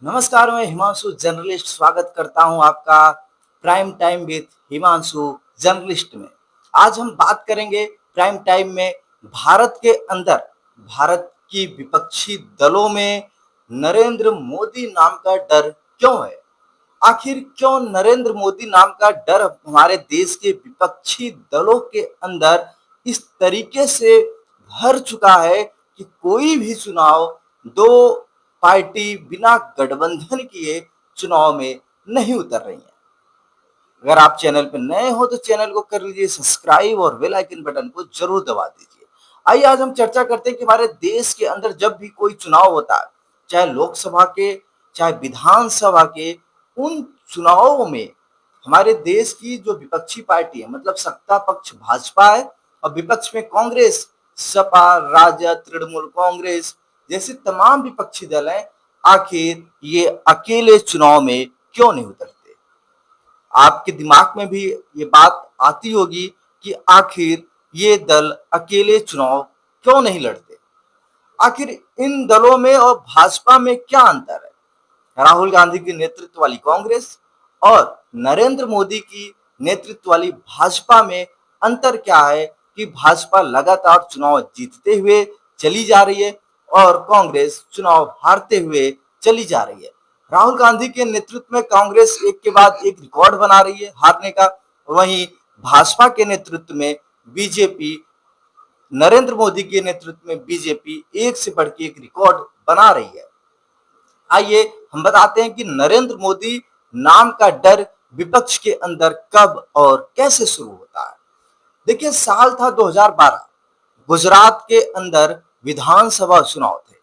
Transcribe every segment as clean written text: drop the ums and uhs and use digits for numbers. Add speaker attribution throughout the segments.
Speaker 1: नमस्कार, मैं हिमांशु जर्नलिस्ट स्वागत करता हूं आपका prime time with Himanshu journalist में। आज हम बात करेंगे प्राइम टाइम में भारत के अंदर भारत की विपक्षी दलों में नरेंद्र मोदी नाम का डर क्यों है। आखिर क्यों नरेंद्र मोदी नाम का डर हमारे देश के विपक्षी दलों के अंदर इस तरीके से भर चुका है कि कोई भी चुनाव दो पार्टी बिना गठबंधन किए चुनाव में नहीं उतर रही है। अगर आप चैनल पर नए हो तो चैनल को कर लीजिए सब्सक्राइब और बेल आइकन बटन को जरूर दबा दीजिए। आइए आज हम चर्चा करते हैं कि हमारे देश के अंदर जब भी कोई चुनाव होता है, चाहे लोकसभा के चाहे विधानसभा के, उन चुनावों में हमारे देश की जो विपक्षी पार्टी है, मतलब सत्ता पक्ष भाजपा है और विपक्ष में कांग्रेस, सपा, राजद, तृणमूल कांग्रेस जैसे तमाम विपक्षी दल हैं, आखिर ये अकेले चुनाव में क्यों नहीं उतरते। आपके दिमाग में भी ये बात आती होगी कि आखिर ये दल अकेले चुनाव क्यों नहीं लड़ते। आखिर इन दलों में और भाजपा में क्या अंतर है। राहुल गांधी की नेतृत्व वाली कांग्रेस और नरेंद्र मोदी की नेतृत्व वाली भाजपा में अंतर क्या है कि भाजपा लगातार चुनाव जीतते हुए चली जा रही है और कांग्रेस चुनाव हारते हुए चली जा रही है। राहुल गांधी के नेतृत्व में कांग्रेस एक के बाद एक रिकॉर्ड बना रही है हारने का, वहीं भाजपा के नेतृत्व में बीजेपी, नरेंद्र मोदी के नेतृत्व में बीजेपी एक से बढ़ के एक रिकॉर्ड बना रही है। आइए हम बताते हैं कि नरेंद्र मोदी नाम का डर विपक्ष के अंदर कब और कैसे शुरू होता है। देखिए, साल था 2012, गुजरात के अंदर विधानसभा चुनाव थे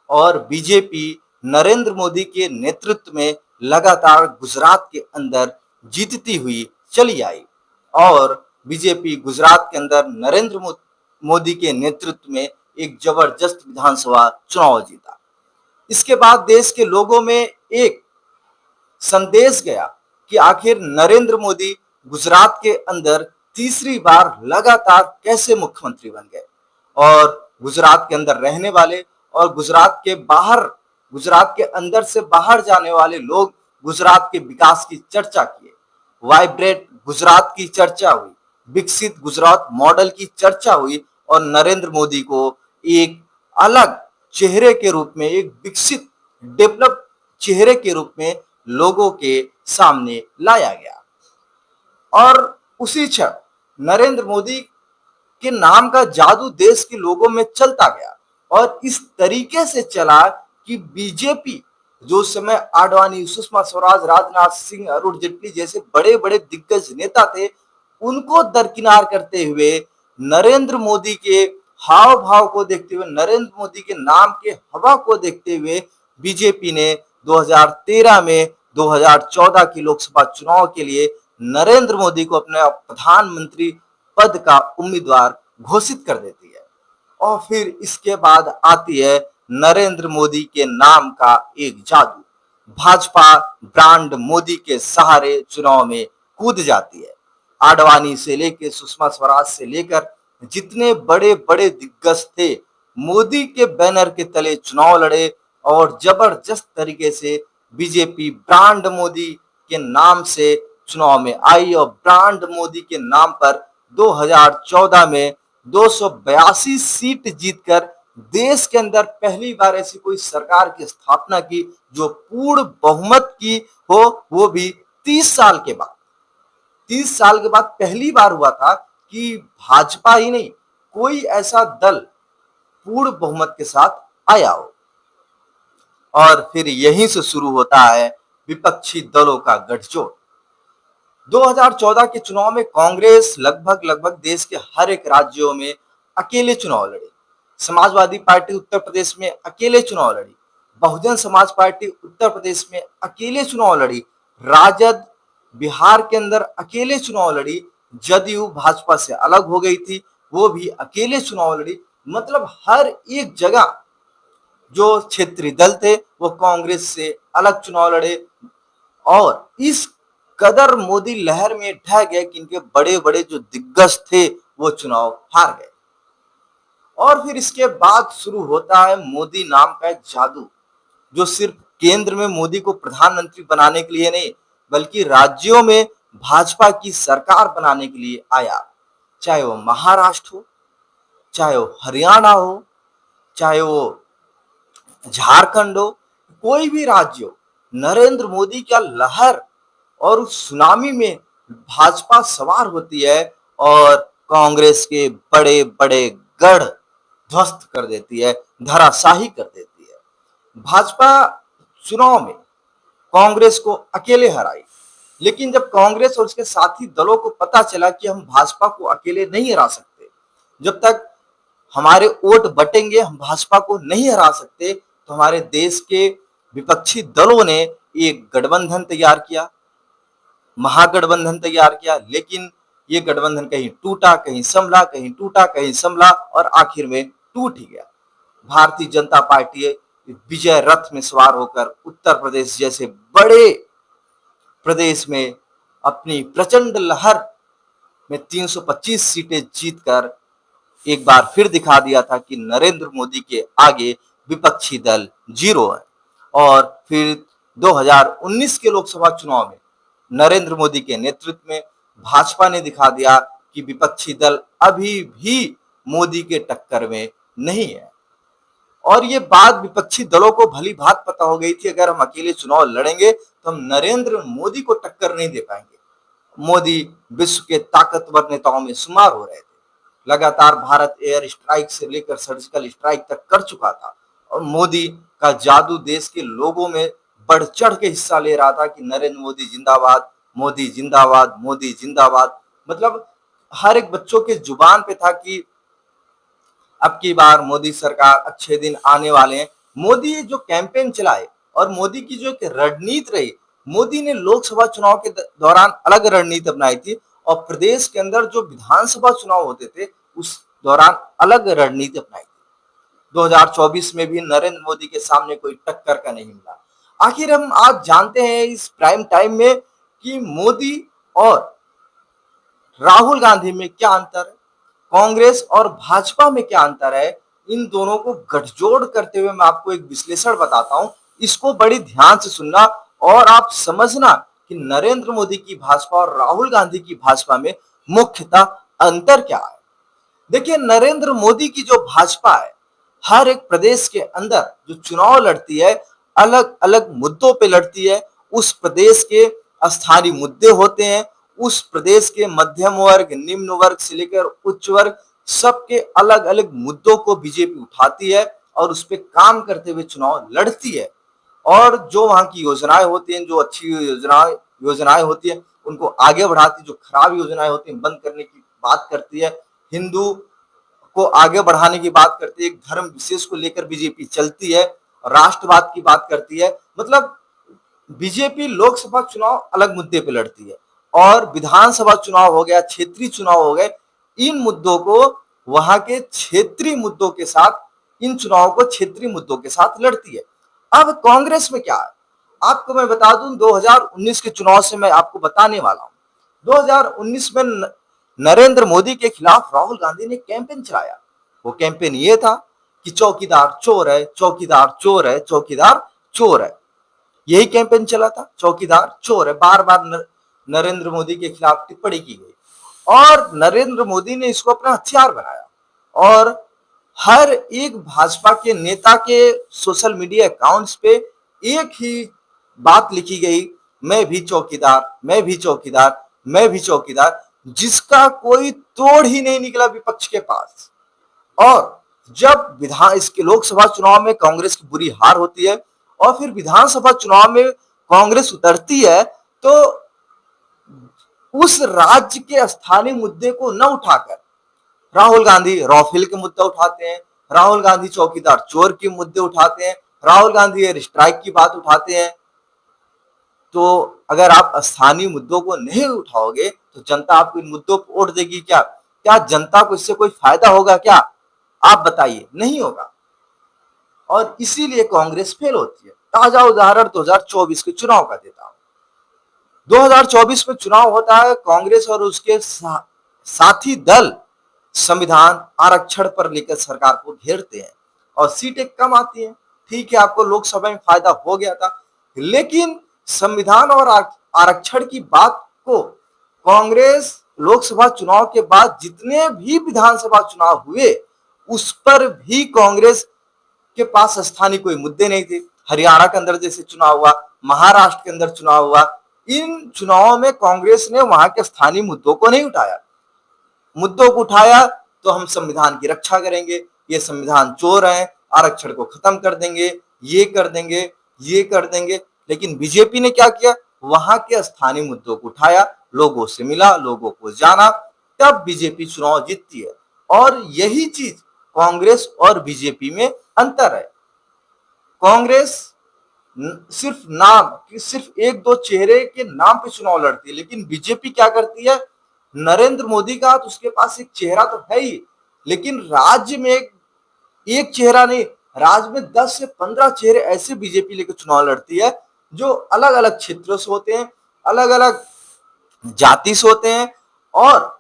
Speaker 1: और बीजेपी नरेंद्र मोदी के नेतृत्व में लगातार गुजरात के अंदर जीतती हुई चली आई और बीजेपी गुजरात के अंदर नरेंद्र मोदी के नेतृत्व में एक जबरदस्त विधानसभा चुनाव जीता। इसके बाद देश के लोगों में एक संदेश गया कि आखिर नरेंद्र मोदी गुजरात के अंदर तीसरी बार लगातार कैसे मुख्यमंत्री बन गए और गुजरात के अंदर रहने वाले और गुजरात के बाहर, गुजरात के अंदर से बाहर जाने वाले लोग गुजरात के विकास की चर्चा किए। वाइब्रेंट गुजरात की चर्चा हुई, विकसित गुजरात मॉडल की चर्चा हुई और नरेंद्र मोदी को एक अलग चेहरे के रूप में, एक विकसित डेवलप चेहरे के रूप में लोगों के सामने लाया गया और उसी क्षण नरेंद्र मोदी के नाम का जादू देश के लोगों में चलता गया और इस तरीके से चला कि बीजेपी, जो समय आडवाणी, सुषमा स्वराज, राजनाथ सिंह, अरुण जेटली जैसे बड़े बड़े दिग्गज नेता थे, उनको दरकिनार करते हुए नरेंद्र मोदी के हाव भाव को देखते हुए, नरेंद्र मोदी के नाम के हवा को देखते हुए बीजेपी ने 2013 में 2014 की लोकसभा चुनाव के लिए नरेंद्र मोदी को अपने प्रधानमंत्री पद का उम्मीदवार घोषित कर देती है और फिर इसके बाद आती है नरेंद्र मोदी के नाम का एक जादू। भाजपा ब्रांड मोदी के सहारे चुनाव में कूद जाती है। आडवाणी से लेकर सुषमा स्वराज से लेकर जितने बड़े बड़े दिग्गज थे, मोदी के बैनर के तले चुनाव लड़े और जबरदस्त तरीके से बीजेपी ब्रांड मोदी के नाम से चुनाव में आई और ब्रांड मोदी के नाम पर 2014 में 282 सीट जीतकर देश के अंदर पहली बार ऐसी कोई सरकार की स्थापना की जो पूर्ण बहुमत की हो, वो भी 30 साल के बाद। 30 साल के बाद पहली बार हुआ था कि भाजपा ही नहीं, कोई ऐसा दल पूर्ण बहुमत के साथ आया हो। और फिर यहीं से शुरू होता है विपक्षी दलों का गठजोड़। 2014 के चुनाव में कांग्रेस लगभग देश के हर एक राज्यों में अकेले चुनाव लड़ी। समाजवादी पार्टी उत्तर प्रदेश में अकेले चुनाव लड़ी, बहुजन समाज पार्टी उत्तर प्रदेश में अकेले चुनाव लड़ी, राजद बिहार के अंदर अकेले चुनाव लड़ी, जदयू भाजपा से अलग हो गई थी, वो भी अकेले चुनाव लड़ी। मतलब हर एक जगह जो क्षेत्रीय दल थे वो कांग्रेस से अलग चुनाव लड़े और इस कदर मोदी लहर में ढह गए कि इनके बड़े बड़े जो दिग्गज थे वो चुनाव हार गए। और फिर इसके बाद शुरू होता है मोदी नाम का एक जादू जो सिर्फ केंद्र में मोदी को प्रधानमंत्री बनाने के लिए नहीं, बल्कि राज्यों में भाजपा की सरकार बनाने के लिए आया। चाहे वो महाराष्ट्र हो, चाहे वो हरियाणा हो, चाहे वो झारखंड हो, कोई भी राज्य हो, नरेंद्र मोदी का लहर और उस सुनामी में भाजपा सवार होती है और कांग्रेस के बड़े बड़े गढ़ ध्वस्त कर देती है, धराशाही कर देती है। भाजपा चुनाव में कांग्रेस को अकेले हराई, लेकिन जब कांग्रेस और उसके साथी दलों को पता चला कि हम भाजपा को अकेले नहीं हरा सकते, जब तक हमारे वोट बटेंगे हम भाजपा को नहीं हरा सकते, तो हमारे देश के विपक्षी दलों ने एक गठबंधन तैयार किया, महागठबंधन तैयार किया। लेकिन ये गठबंधन कहीं टूटा, कहीं संभला, कहीं टूटा, कहीं संभला और आखिर में टूट ही गया। भारतीय जनता पार्टी विजय रथ में सवार होकर उत्तर प्रदेश जैसे बड़े प्रदेश में अपनी प्रचंड लहर में 325 सीटें जीतकर एक बार फिर दिखा दिया था कि नरेंद्र मोदी के आगे विपक्षी दल जीरो है। और फिर 2019 के लोकसभा चुनाव में नरेंद्र मोदी के नेतृत्व में भाजपा ने दिखा दिया कि विपक्षी दल अभी भी मोदी के टक्कर में नहीं है। और ये बात विपक्षी दलों को भली भांति पता हो गई थी, अगर हम अकेले चुनाव लड़ेंगे तो हम नरेंद्र मोदी को टक्कर नहीं दे पाएंगे। मोदी विश्व के ताकतवर नेताओं में शुमार हो रहे थे, लगातार भारत एयर स्ट्राइक से लेकर सर्जिकल स्ट्राइक तक कर चुका था और मोदी का जादू देश के लोगों में बढ़ चढ़ के हिस्सा ले रहा था कि नरेंद्र मोदी जिंदाबाद, मोदी जिंदाबाद, मोदी जिंदाबाद। मतलब हर एक बच्चों के जुबान पे था कि अब की बार मोदी सरकार, अच्छे दिन आने वाले हैं। मोदी जो कैंपेन चलाए और मोदी की जो रणनीति रही, मोदी ने लोकसभा चुनाव के दौरान अलग रणनीति अपनाई थी और प्रदेश के अंदर जो विधानसभा चुनाव होते थे उस दौरान अलग रणनीति अपनाई थी। 2024 में भी नरेंद्र मोदी के सामने कोई टक्कर का नहीं मिला। आखिर हम आज जानते हैं इस प्राइम टाइम में कि मोदी और राहुल गांधी में क्या अंतर है, कांग्रेस और भाजपा में क्या अंतर है। इन दोनों को गठजोड़ करते हुए मैं आपको एक विश्लेषण बताता हूं, इसको बड़ी ध्यान से सुनना और आप समझना कि नरेंद्र मोदी की भाजपा और राहुल गांधी की भाजपा में मुख्यतः अंतर क्या है। देखिए, नरेंद्र मोदी की जो भाजपा है, हर एक प्रदेश के अंदर जो चुनाव लड़ती है अलग अलग मुद्दों पे लड़ती है। उस प्रदेश के स्थानीय मुद्दे होते हैं, उस प्रदेश के मध्यम वर्ग, निम्न वर्ग से लेकर उच्च वर्ग, सबके अलग अलग मुद्दों को बीजेपी उठाती है और उस पर काम करते हुए चुनाव लड़ती है। और जो वहां की योजनाएं होती हैं, जो अच्छी योजनाएं होती है उनको आगे बढ़ाती, जो खराब योजनाएं होती हैं बंद करने की बात करती है, हिंदू को आगे बढ़ाने की बात करती है, एक धर्म विशेष को लेकर बीजेपी चलती है, राष्ट्रवाद की बात करती है। मतलब बीजेपी लोकसभा चुनाव अलग मुद्दे पे लड़ती है और विधानसभा चुनाव हो गया, क्षेत्रीय चुनाव हो गए, इन मुद्दों को वहां के क्षेत्रीय मुद्दों के साथ, इन चुनावों को क्षेत्रीय मुद्दों के साथ लड़ती है। अब कांग्रेस में क्या है आपको मैं बता दूं, 2019 के चुनाव से मैं आपको बताने वाला हूं। 2019 में नरेंद्र मोदी के खिलाफ राहुल गांधी ने कैंपेन चलाया। वो कैंपेन ये था कि चौकीदार चोर है, चौकीदार चोर है, चौकीदार चोर है। यही कैंपेन चला था, चौकीदार चोर है। बार बार नरेंद्र मोदी के खिलाफ टिप्पणी की गई और नरेंद्र मोदी ने इसको अपना हथियार बनाया और हर एक भाजपा के नेता के सोशल मीडिया अकाउंट्स पे एक ही बात लिखी गई, मैं भी चौकीदार, मैं भी चौकीदार, मैं भी चौकीदार, जिसका कोई तोड़ ही नहीं निकला विपक्ष के पास। और जब इसके लोकसभा चुनाव में कांग्रेस की बुरी हार होती है और फिर विधानसभा चुनाव में कांग्रेस उतरती है, तो उस राज्य के स्थानीय मुद्दे को न उठाकर राहुल गांधी राफेल के मुद्दा उठाते हैं, राहुल गांधी चौकीदार चोर के मुद्दे उठाते हैं, राहुल गांधी एयर स्ट्राइक की बात उठाते हैं। तो अगर आप स्थानीय मुद्दों को नहीं उठाओगे तो जनता आपको इन मुद्दों पर वोट देगी क्या? क्या जनता को इससे कोई फायदा होगा क्या? आप बताइए, नहीं होगा। और इसीलिए कांग्रेस फेल होती है। ताजा उदाहरण 2024 के चुनाव का देता हूं। 2024 में चुनाव होता है, कांग्रेस और उसके साथी दल संविधान आरक्षण पर लेकर सरकार को घेरते हैं और सीटें कम आती हैं। ठीक है, आपको लोकसभा में फायदा हो गया था, लेकिन संविधान और आरक्षण की बात को कांग्रेस लोकसभा चुनाव के बाद जितने भी विधानसभा चुनाव हुए उस पर भी कांग्रेस के पास स्थानीय कोई मुद्दे नहीं थे। हरियाणा के अंदर जैसे चुनाव हुआ, महाराष्ट्र के अंदर चुनाव हुआ, इन चुनावों में कांग्रेस ने वहां के स्थानीय मुद्दों को नहीं उठाया। मुद्दों को उठाया तो हम संविधान की रक्षा करेंगे, ये संविधान चोर है, आरक्षण को खत्म कर देंगे, ये कर देंगे, ये कर देंगे। लेकिन बीजेपी ने क्या किया, वहां के स्थानीय मुद्दों को उठाया, लोगों से मिला, लोगों को जाना, तब बीजेपी चुनाव जीतती है। और यही चीज कांग्रेस और बीजेपी में अंतर है। कांग्रेस सिर्फ नाम, सिर्फ एक दो चेहरे के नाम पे चुनाव लड़ती है, लेकिन बीजेपी क्या करती है, नरेंद्र मोदी का तो उसके पास एक चेहरा तो है ही, लेकिन राज्य में एक चेहरा नहीं, राज्य में 10 से 15 चेहरे ऐसे बीजेपी लेकर चुनाव लड़ती है जो अलग अलग क्षेत्रों से होते हैं, अलग अलग जाति से होते हैं और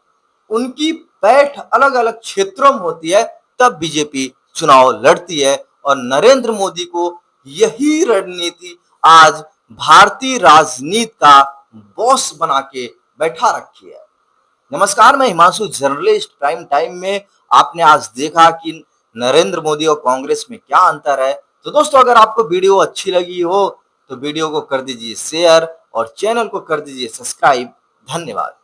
Speaker 1: उनकी पैठ अलग अलग क्षेत्रों में होती है, तब बीजेपी चुनाव लड़ती है। और नरेंद्र मोदी को यही रणनीति आज भारतीय राजनीति का बॉस बना के बैठा रखी है। नमस्कार, मैं हिमांशु, जर्नलिस्ट। प्राइम टाइम में आपने आज देखा कि नरेंद्र मोदी और कांग्रेस में क्या अंतर है। तो दोस्तों, अगर आपको वीडियो अच्छी लगी हो तो वीडियो को कर दीजिए शेयर और चैनल को कर दीजिए सब्सक्राइब। धन्यवाद।